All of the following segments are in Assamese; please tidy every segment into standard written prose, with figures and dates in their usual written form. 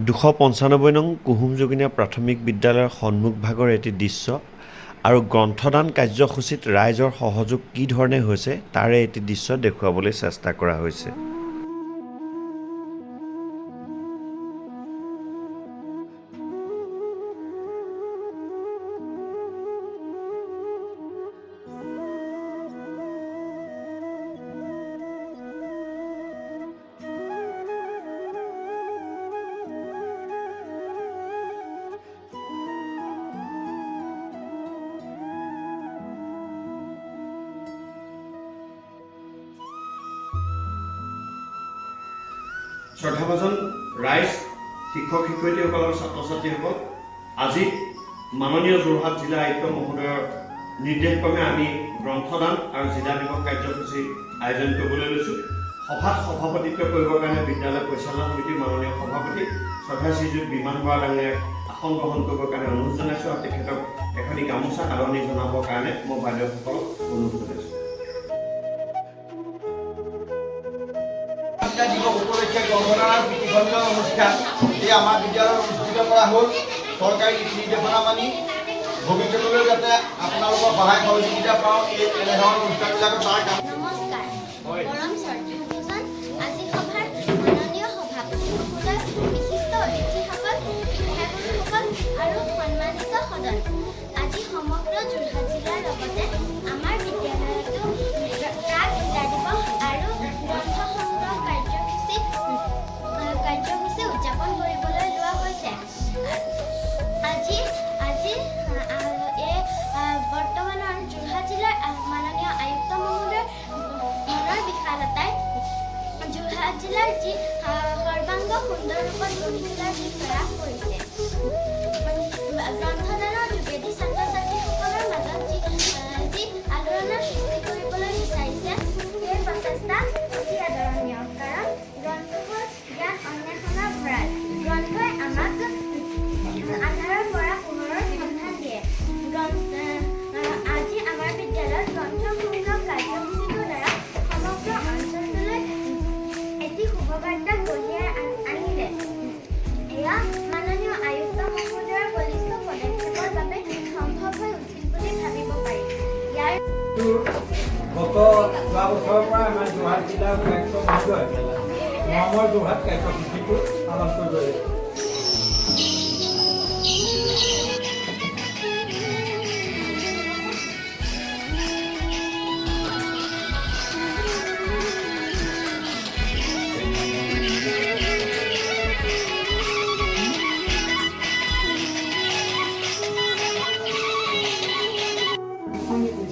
295 নং কুহুম যোগিনীয়া প্ৰাথমিক বিদ্যালয়ৰ সন্মুখভাগৰ এটি দৃশ্য আৰু গ্ৰন্থদান কাৰ্যসূচীত ৰাইজৰ সহযোগ কি ধৰণে হৈছে তাৰে এটি দৃশ্য দেখুৱাবলৈ চেষ্টা কৰা হৈছে। শ্ৰদ্ধাভাজন ৰাইজ শিক্ষক শিক্ষয়িত্ৰীসকলৰ ছাত্ৰ ছাত্ৰীসকল আজি মাননীয় যোৰহাট জিলা আয়ুক্ত মহোদয়ৰ নিৰ্দেশক্ৰমে আমি গ্ৰন্থদান আৰু জিলা দিৱস কাৰ্যসূচী আয়োজন কৰিবলৈ লৈছোঁ। সভাত সভাপতিত্ব কৰিবৰ কাৰণে বিদ্যালয় পৰিচালনা সমিতিৰ মাননীয় সভাপতি শ্ৰদ্ধা শ্ৰীযুত বিমান বৰা ডাঙৰীয়াক আসন গ্ৰহণ কৰিবৰ কাৰণে অনুৰোধ জনাইছোঁ আৰু তেখেতক এখনি গামোচা আদৰণি জনাবৰ কাৰণে মই বাইদেউসকলক অনুৰোধ জনাইছোঁ। দিৱস উপলক্ষে গ্ৰন্থদানৰ প্ৰতিখণ্ড অনুষ্ঠান এই আমাৰ বিদ্যালয়ত অনুষ্ঠিত কৰা হ'ল। চৰকাৰী নিৰ্দেশনা মানি ভৱিষ্যতলৈ যাতে আপোনালোকৰ সহায় সহযোগিতা পাওঁ এই এনেধৰণৰ অনুষ্ঠানবিলাকত তাৰ কাম। নমস্কাৰ, পৰম শ্ৰদ্ধাভাজন আজি সভাৰ মাননীয় সভাপতি মহোদয়, বিশিষ্ট অতিথিসকল, শিক্ষাগুৰুসকল আৰু সন্মানিত সদন। আজি সমগ্ৰ যোৰহাট জিলাৰ লগতে আমাৰ বিদ্যালয়তো প্ৰাক জিলা দিৱস আৰু গ্ৰন্থ সংগ্ৰহ কাৰ্যসূচী উদযাপন কৰিবলৈ লোৱা হৈছে। আজি বৰ্তমানৰ যোৰহাট জিলাৰ মাননীয় আয়ুক্ত মহোদয়ৰ মনৰ বিশালতাই যোৰহাট জিলাৰ যি সৰ্বাংগ সুন্দৰ ৰূপত গঢ়ি তোলাৰ যি প্ৰয়াস কৰিছে। গ্ৰন্থদানৰ যোগেদি ছাত্ৰ ছাত্ৰীসকলৰ মাজত যি আলোড়নৰ সৃষ্টি কৰিবলৈ বিচাৰিছে সেই প্ৰচেষ্টা অতি আদৰণীয়। কাৰণ গ্ৰন্থ হ'ল জ্ঞান অন্বেষণৰ ভঁৰাল। গ্ৰন্থই আমাক আন্ধাৰৰ পৰা পোহৰৰ সন্ধান দিয়ে। আজি আমাৰ বিদ্যালয়ত গ্ৰন্থ সংগ্ৰহ কাৰ্যসূচীটোৰ দ্বাৰা সমগ্ৰ অঞ্চলটোলৈ এটি শুভবাৰ্তা কঢ়িয়াই আনিলে। এয়া মাননীয় আয়ুক্ত মহোদয়ৰ বলিষ্ঠ পদক্ষেপৰ বাবে সম্ভৱ হৈ উঠিল বুলি ভাবিব পাৰি। যোৱা বছৰৰ পৰা আমাৰ যোৰহাট জিলাৰ আয়ুক্ত মহোদয় মৰমৰ যোৰহাট কাৰ্যসূচীটো পালন কৰিব লাগিব।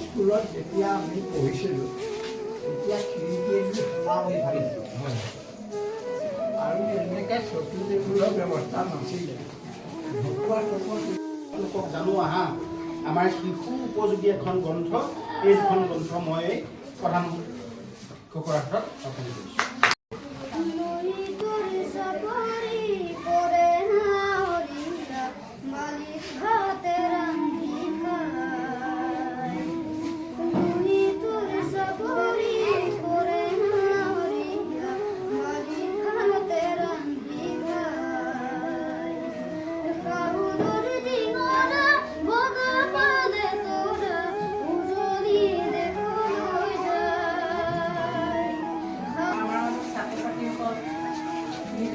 স্কুলত যেতিয়া আমি পঢ়িছিলোঁ তেতিয়া খিৰিকীয়েদি সোমাওঁ বুলি ভাবিছিলোঁ আৰু এনেকৈ চকী টেবুলৰ ব্যৱস্থা নাছিলে। লোকক জানো আহা আমাৰ শিশু উপযোগী এখন গ্ৰন্থ, এই দুখন গ্ৰন্থ মই প্ৰধান কৰাৰ আপুনি কৰিছোঁ।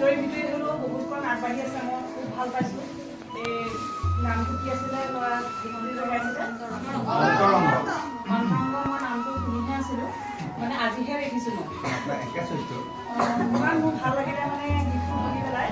ভিতৰি হ'লেও বহুতখন আগবাঢ়ি আছে। মই খুব ভাল পাইছোঁ। এই নামটো কি আছিলে, ল'ৰা যিখিনি লগাইছিলে অন্তৰংগ, মই নামটো শুনিহে আছিলোঁ, মানে আজিহে দেখিছিলোঁ। ইমান মোৰ ভাল লাগিলে মানে গীতটো শুনি পেলাই।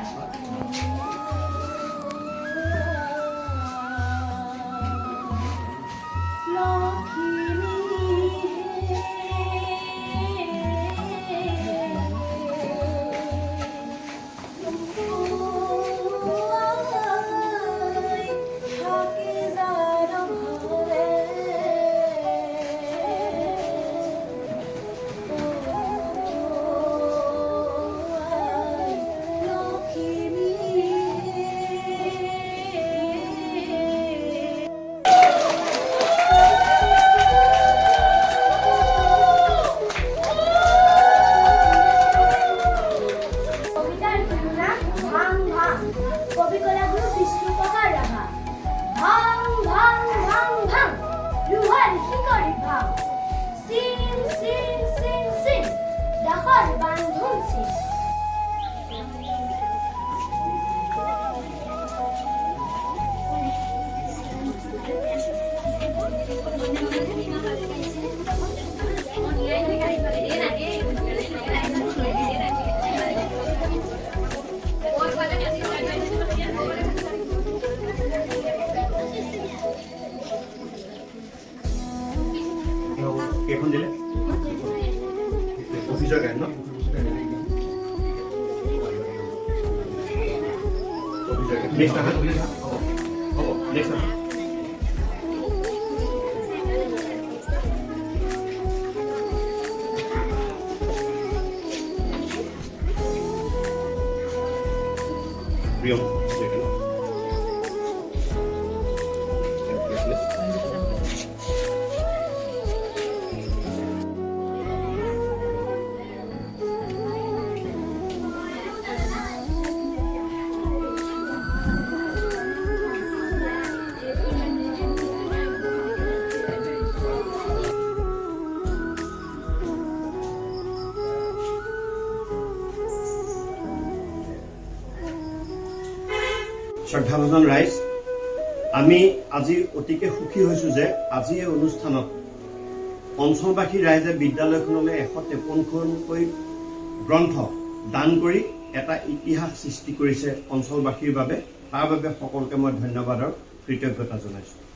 নেক্সট আহা হ'ব নেক্সট আহা প্ৰিয়ম শ্ৰদ্ধাভাজন ৰাইজ, আমি আজি অতিকে সুখী হৈছোঁ যে আজি এই অনুষ্ঠানত অঞ্চলবাসী ৰাইজে বিদ্যালয়খনলৈ 153খনকৈ গ্ৰন্থ দান কৰি এটা ইতিহাস সৃষ্টি কৰিছে অঞ্চলবাসীৰ বাবে। তাৰ বাবে সকলোকে মই ধন্যবাদৰ কৃতজ্ঞতা জনাইছোঁ।